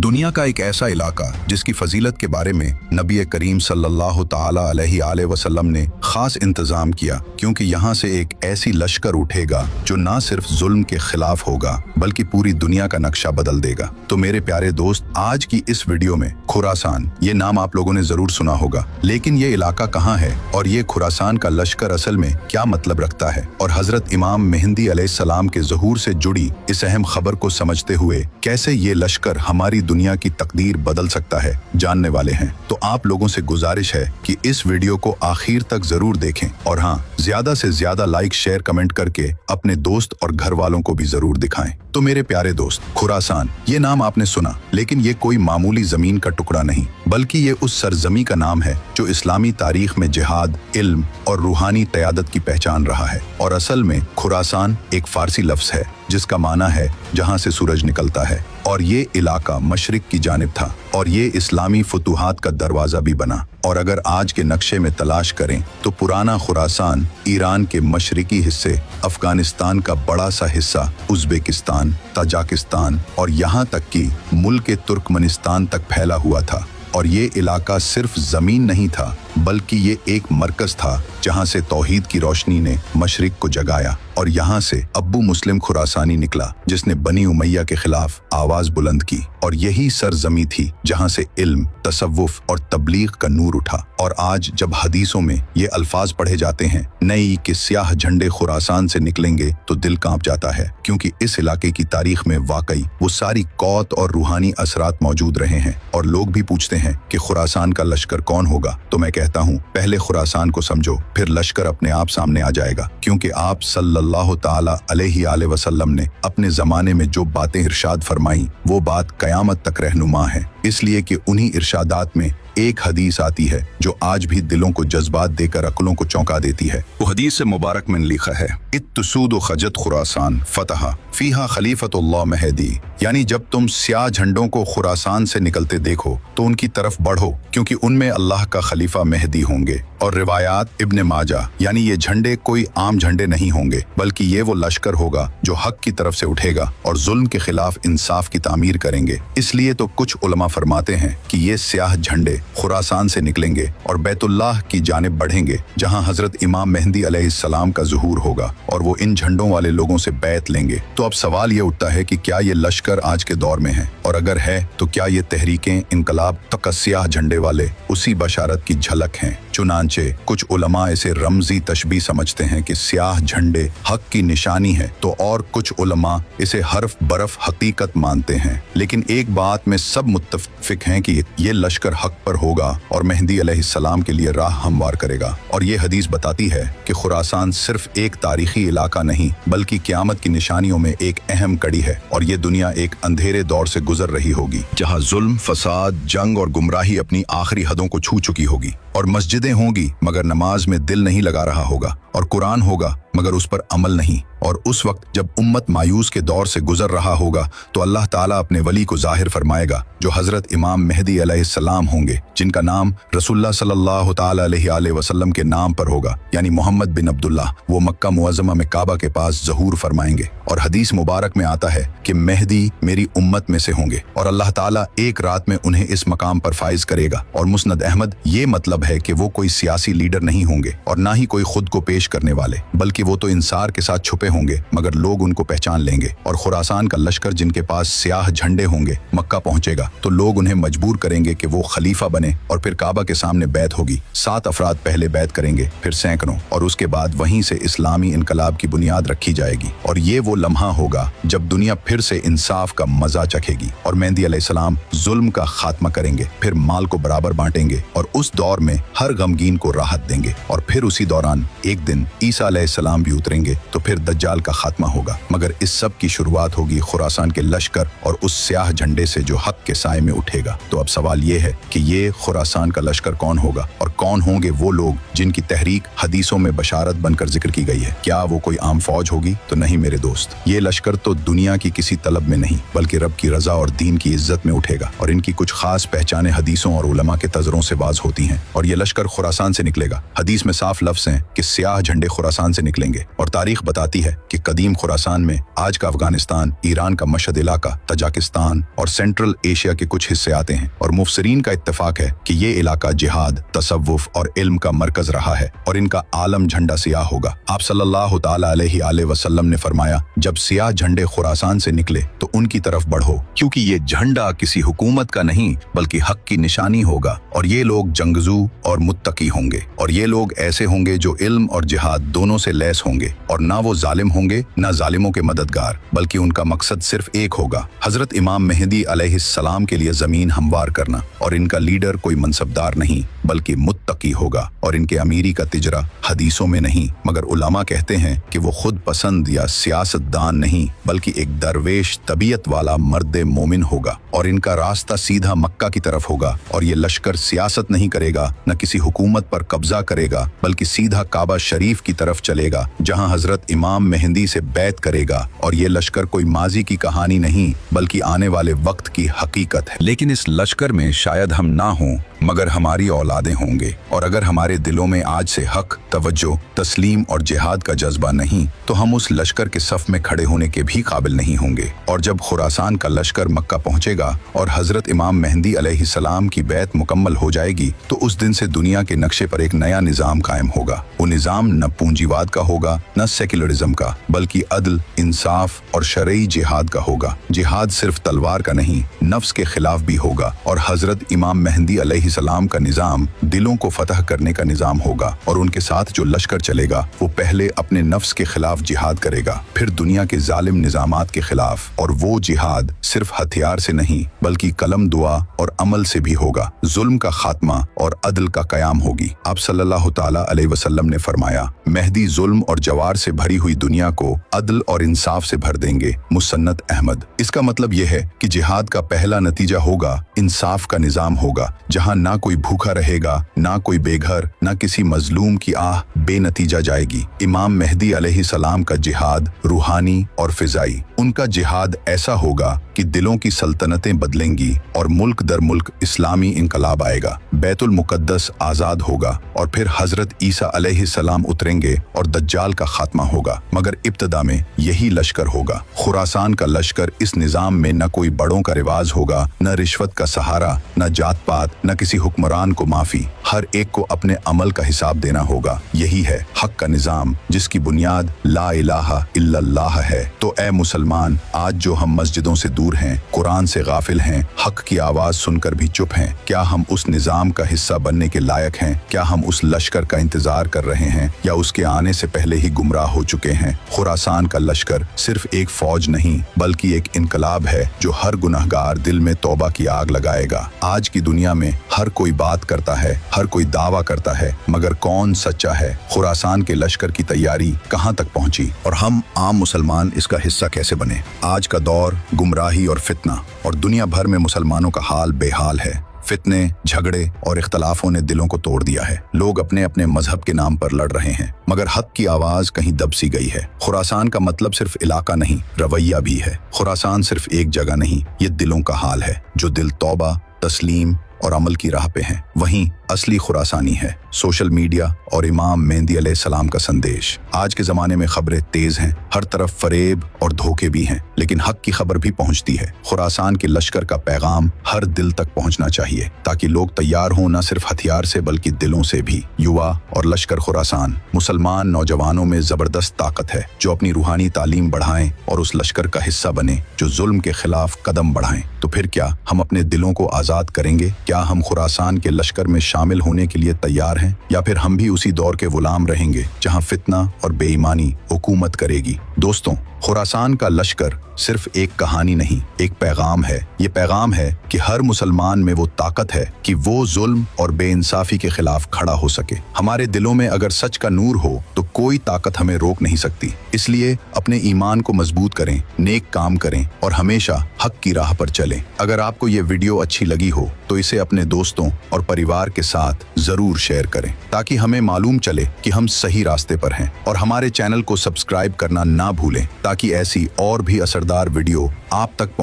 दुनिया का एक ऐसा इलाका जिसकी फजीलत के बारे में नबी करीम सल्लल्लाहु ताला अलैहि वसल्लम ने खास इंतजाम किया, क्योंकि यहाँ से एक ऐसी लश्कर उठेगा जो ना सिर्फ जुल्म के खिलाफ होगा बल्कि पूरी दुनिया का नक्शा बदल देगा। तो मेरे प्यारे दोस्त, आज की इस वीडियो में खुरासान, ये नाम आप लोगों ने जरूर सुना होगा, लेकिन ये इलाका कहाँ है और ये खुरासान का लश्कर असल में क्या मतलब रखता है, और हजरत इमाम मेहंदी अलैहिस्सलाम के ज़हूर से जुड़ी इस अहम खबर को समझते हुए कैसे ये लश्कर हमारी दुनिया की तकदीर बदल सकता है, जानने वाले हैं। तो आप लोगों से गुजारिश है कि इस वीडियो को आखिर तक जरूर देखें, और हाँ, ज्यादा से ज्यादा लाइक, शेयर, कमेंट करके अपने दोस्त और घर वालों को भी जरूर दिखाएं। तो मेरे प्यारे दोस्त, खुरासान, ये नाम आपने सुना, लेकिन ये कोई मामूली जमीन का टुकड़ा नहीं, बल्कि ये उस सरजमी का नाम है जो इस्लामी तारीख में जिहाद, इल्म और रूहानी क़यादत की पहचान रहा है। और असल में खुरासान एक फारसी लफ्ज है जिसका माना है जहां से सूरज निकलता है, और ये इलाका मशरिक की जानिब था और ये इस्लामी फतूहात का दरवाजा भी बना। और अगर आज के नक्शे में तलाश करें तो पुराना खुरासान ईरान के मशरिकी हिस्से, अफगानिस्तान का बड़ा सा हिस्सा, उज़्बेकिस्तान, ताजिकिस्तान और यहाँ तक कि मुल्क तुर्कमेनिस्तान तक फैला हुआ था। और ये इलाका सिर्फ जमीन नहीं था, बल्कि ये एक मरकज था जहां से तौहीद की रोशनी ने मशरिक को जगाया, और यहाँ से अब्बू मुस्लिम खुरासानी निकला जिसने बनी उमैया के खिलाफ आवाज बुलंद की। और यही सरजमी थी जहां से इल्म, तसव्वुफ और तबलीग का नूर उठा। और आज जब हदीसों में ये अल्फाज पढ़े जाते हैं, नई के स्याह झंडे खुरासान से निकलेंगे, तो दिल कांप जाता है, क्योंकि इस इलाके की तारीख में वाकई वो सारी कौत और रूहानी असरात मौजूद रहे हैं। और लोग भी पूछते हैं कि खुरासान का लश्कर कौन होगा, तो मैं कहता हूँ, पहले खुरासान को समझो, फिर लश्कर अपने आप सामने आ जाएगा। क्योंकि आप सल्लल्लाहु ताला अलैहि वसल्लम ने अपने जमाने में जो बातें इरशाद फरमाई, वो बात कयामत तक रहनुमा है, इसलिए कि उन्हीं इरशादात में एक हदीस आती है जो आज भी दिलों को जज्बात देकर अक्लों को चौंका देती है। वो हदीस मुबारक में लिखा है, इत्तसूद खजत खुरासान फतहा फीहा खलीफतुल्लाह महदी, यानी जब तुम स्याह झंडों को खुरासान से निकलते देखो तो उनकी तरफ बढ़ो, क्योंकि उनमें अल्लाह का खलीफा मेहदी होंगे। और रिवायात इब्ने माजा, यानी ये झंडे कोई आम झंडे नहीं होंगे, बल्कि ये वो लश्कर होगा जो हक की तरफ से उठेगा और जुल्म के खिलाफ इंसाफ की तामीर करेंगे। इसलिए तो कुछ उलमा फरमाते हैं कि ये स्याह झंडे खुरासान से निकलेंगे और बैतुल्लाह की जानिब बढ़ेंगे, जहां हजरत इमाम मेहंदी अलैहिस्सलाम का ज़ुहूर होगा, और वो इन झंडों वाले लोगों से बैत लेंगे। तो अब सवाल ये उठता है कि क्या ये लश्कर आज के दौर में है, और अगर है तो क्या ये तहरीकें इनकलाब तक स्याह झंडे वाले उसी बशारत की झलक हैं। चुनांचे कुछ उलमा इसे रमजी तशबीह समझते हैं कि स्याह झंडे हक की निशानी है, तो और कुछ उलमा इसे हर्फ बरफ हकीकत मानते हैं। लेकिन एक बात में सब मुत्तफिक हैं कि ये लश्कर हक पर होगा और मेहंदी अलैहिस्सलाम के लिए राह हमवार करेगा। और ये हदीस बताती है कि खुरासान सिर्फ एक तारीखी इलाका नहीं, बल्कि क़यामत की निशानियों में एक अहम कड़ी है। और ये दुनिया एक अंधेरे दौर से गुजर रही होगी, जहाँ जुल्म, फसाद, जंग और गुमराही अपनी आखिरी हदों को छू चुकी होगी। और मस्जिदें होंगी मगर नमाज में दिल नहीं लगा रहा होगा, और कुरान होगा मगर उस पर अमल नहीं। और उस वक्त जब उम्मत मायूस के दौर से गुजर रहा होगा, तो अल्लाह ताला अपने वली को जाहिर फरमाएगा, जो हजरत इमाम मेहदी अलैहिस्सलाम होंगे, जिनका नाम रसूलुल्लाह सल्लल्लाहु ताला अलैहि वसल्लम के नाम पर होगा, यानी मोहम्मद बिन अब्दुल्लाह। वो मक्का मुअज़्ज़मा में काबा के पास ज़हूर फरमाएंगे। और हदीस मुबारक में आता है कि मेहदी मेरी उम्मत में से होंगे, और अल्लाह ताला एक रात में उन्हें इस मकाम पर फाइज करेगा। और मुस्नद अहमद, ये मतलब है कि वो कोई सियासी लीडर नहीं होंगे और ना ही कोई खुद को पेश करने वाले, बल्कि वो तो इंसार के साथ छुपे होंगे, मगर लोग उनको पहचान लेंगे। और खुरासान का लश्कर जिनके पास स्याह झंडे होंगे मक्का पहुंचेगा, तो लोग उन्हें मजबूर करेंगे कि वो खलीफा बने, और फिर काबा के सामने बैत होगी। 7 अफराद पहले बैत करेंगे, फिर सैकड़ों, और उसके बाद वहीं से इस्लामी इनकलाब की बुनियाद रखी जाएगी। और ये वो लम्हा होगा जब दुनिया फिर से इंसाफ का मजा चखेगी, और मेहंदी अलैहिस्सलाम जुल्म का खात्मा करेंगे, फिर माल को बराबर बांटेंगे, और उस दौर में हर गमगीन को राहत देंगे। और फिर उसी दौरान एक दिन ईसा अलैहिस्सलाम भी उतरेंगे, तो फिर दज्जाल का खात्मा होगा। मगर इस सब की शुरुआत होगी खुरासान के लश्कर और उस स्याह झंडे से जो हक के साए में उठेगा। तो अब सवाल ये है कि ये खुरासान का लश्कर कौन होगा, और कौन होंगे वो लोग जिनकी तहरीक हदीसों में बशारत बनकर जिक्र की गई है। क्या वो कोई आम फौज होगी? तो नहीं मेरे दोस्त, ये लश्कर तो दुनिया की किसी तलब में नहीं, बल्कि रब की रजा और दीन की इज्जत में उठेगा। और इनकी कुछ खास पहचानें हदीसों और उलमा के तजरों से बाज होती हैं। और ये लश्कर खुरासान से निकलेगा। हदीस में साफ लफ्ज़ हैं कि स्याह सियाह झंडे खुरासान से निकलेंगे और तारीख बताती है कि कदीम खुरासान में आज का अफगानिस्तान, ईरान का मशहद इलाका, तजाकिस्तान और सेंट्रल एशिया के कुछ हिस्से आते हैं और मुफसरीन का इत्तेफाक है कि ये इलाका जिहाद, तसव्वुफ और इल्म का मरकज रहा है और इनका आलम झंडा सियाह होगा। आप सल्लल्लाहु ताला अलैहि वसल्लम ने फरमाया, जब सियाह झंडे खुरासान से निकले तो उनकी तरफ बढ़ो, क्योंकि ये झंडा किसी हुकूमत का नहीं बल्कि हक की निशानी होगा और ये लोग जंगजू और मुत्तकी होंगे और ये लोग ऐसे होंगे जो इल्म और जिहाद दोनों से लैस होंगे और ना वो जालिम होंगे ना जालिमों के मददगार, बल्कि उनका मकसद सिर्फ एक होगा, हजरत इमाम मेहदी अलैहिस्सलाम के लिए जमीन हमवार करना। और इनका लीडर कोई मनसबदार नहीं बल्कि मुत्तकी होगा और इनके अमीरी का तिजरा हदीसों में नहीं मगर उलमा कहते हैं कि वो खुद पसंद या सियासतदान नहीं बल्कि एक दरवेश तबीयत वाला मर्द मोमिन होगा और इनका रास्ता सीधा मक्का की तरफ होगा और ये लश्कर सियासत नहीं करेगा, न किसी हुकूमत पर कब्जा करेगा बल्कि सीधा काबा शरीफ की तरफ चलेगा जहां हजरत इमाम मेहंदी से बैत करेगा। और ये लश्कर कोई माजी की कहानी नहीं बल्कि आने वाले वक्त की हकीकत है। लेकिन इस लश्कर में शायद हम ना हों मगर हमारी औलादें होंगे और अगर हमारे दिलों में आज से हक, तवज्जो, तस्लीम और जिहाद का जज्बा नहीं तो हम उस लश्कर के सफ में खड़े होने के भी काबिल नहीं होंगे। और जब खुरासान का लश्कर मक्का पहुंचेगा और हजरत इमाम मेहंदी अलैहिस्सलाम की बैत मुकम्मल हो जाएगी तो उस दिन से दुनिया के नक्शे पर एक नया निजाम कायम होगा। वो निजाम न पूंजीवाद का होगा न सेक्युलरिज्म का बल्कि अदल, इंसाफ और शरई जिहाद का होगा। जिहाद सिर्फ तलवार का नहीं, नफ्स के खिलाफ भी होगा और हजरत इमाम मेहंदी अलैहिस्सलाम का निजाम दिलों को फतह करने का निजाम होगा और उनके साथ जो लश्कर चलेगा वो पहले अपने नफ्स के खिलाफ जिहाद करेगा, फिर दुनिया के जालिम निजामात के खिलाफ। और वो जिहाद सिर्फ हथियार से नहीं बल्कि कलम, दुआ और अमल से भी होगा। जुल्म का खात्मा और अदल का कयाम होगी। आप सल्लल्लाहु ताला अलैहि वसल्लम ने फरमाया, मेहदी जुल्म और जवार से भरी हुई दुनिया को अदल और इंसाफ से भर देंगे। मुसन्नद अहमद। इसका मतलब यह है कि जिहाद का पहला नतीजा होगा इंसाफ का निजाम होगा जहां ना कोई भूखा रहेगा, ना कोई बेघर, ना किसी मजलूम की आह बेनतीजा जाएगी। इमाम मेहदी अलैहिस्सलाम का जिहाद रूहानी और फिजाई। उनका जिहाद ऐसा होगा कि दिलों की सल्तनतें बदलेंगी और मुल्क दर मुल्क इस्लामी इनकलाब आएगा। बैतुल मुकद्दस आजाद होगा और फिर हजरत ईसा अलैहिस्सलाम उतरेंगे और दज्जाल का खात्मा होगा। मगर इब्तदा में यही लश्कर होगा। खुरासान का लश्कर इस निजाम में न कोई बड़ों का रिवाज होगा, न रिश्वत का सहारा, न जात पात, न किसी हुक्मरान को माफी। हर एक को अपने अमल का हिसाब देना होगा। यही है हक का निजाम जिसकी बुनियाद ला इलाहा इल्लल्लाह है। तो ए मुसलमान, आज जो हम मस्जिदों से दूर हैं, कुरान से गाफिल हैं, हक की आवाज सुनकर भी चुप हैं, क्या हम उस निजाम का हिस्सा बनने के लायक हैं? क्या हम उस लश्कर का इंतजार कर रहे हैं या उसके आने से पहले ही गुमराह हो चुके हैं? खुरासान का लश्कर सिर्फ एक फौज नहीं बल्कि एक इनकलाब है जो हर गुनहगार दिल में तौबा की आग लगाएगा। आज की दुनिया में हर कोई बात करता है, हर कोई दावा करता है, मगर कौन सच्चा है? खुरासान के लश्कर की तैयारी कहां तक पहुंची और हम आम मुसलमान इसका हिस्सा कैसे बने? आज का दौर गुमराही और फितना और दुनिया भर में मुसलमानों का हाल बेहाल है। फितने, झगड़े और इख्तलाफों ने दिलों को तोड़ दिया है। लोग अपने अपने मजहब के नाम पर लड़ रहे हैं मगर हक की आवाज कहीं दब सी गई है। खुरासान का मतलब सिर्फ इलाका नहीं, रवैया भी है। खुरासान सिर्फ एक जगह नहीं, ये दिलों का हाल है। जो दिल तौबा, तस्लीम और अमल की राह पे हैं, वहीं असली खुरासानी है। सोशल मीडिया और इमाम मेहंदी अलैहिस्सलाम का संदेश। आज के जमाने में खबरें तेज हैं, हर तरफ फरेब और धोखे भी हैं, लेकिन हक की खबर भी पहुंचती है। खुरासान के लश्कर का पैगाम हर दिल तक पहुंचना चाहिए ताकि लोग तैयार हों, न सिर्फ हथियार से बल्कि दिलों से भी। युवा और लश्कर खुरासान। मुसलमान नौजवानों में जबरदस्त ताकत है जो अपनी रूहानी तालीम बढ़ाएं और उस लश्कर का हिस्सा बने जो जुल्म के खिलाफ कदम बढ़ाएं। तो फिर क्या हम अपने दिलों को आजाद करेंगे? क्या हम खुरासान के लश्कर में शामिल होने के लिए तैयार हैं या फिर हम भी उसी दौर के गुलाम रहेंगे जहां फितना और बेईमानी हुकूमत करेगी? दोस्तों, खुरासान का लश्कर सिर्फ एक कहानी नहीं, एक पैगाम है। ये पैगाम है कि हर मुसलमान में वो ताकत है कि वो जुल्म और बेइंसाफी के खिलाफ खड़ा हो सके। हमारे दिलों में अगर सच का नूर हो तो कोई ताकत हमें रोक नहीं सकती। इसलिए अपने ईमान को मजबूत करें, नेक काम करें और हमेशा हक की राह पर चलें। अगर आपको ये वीडियो अच्छी लगी हो तो इसे अपने दोस्तों और परिवार के साथ जरूर शेयर करें ताकि हमें मालूम चले कि हम सही रास्ते पर हैं। और हमारे चैनल को सब्सक्राइब करना ना भूलें ताकि ऐसी और भी असरदार वीडियो आप तक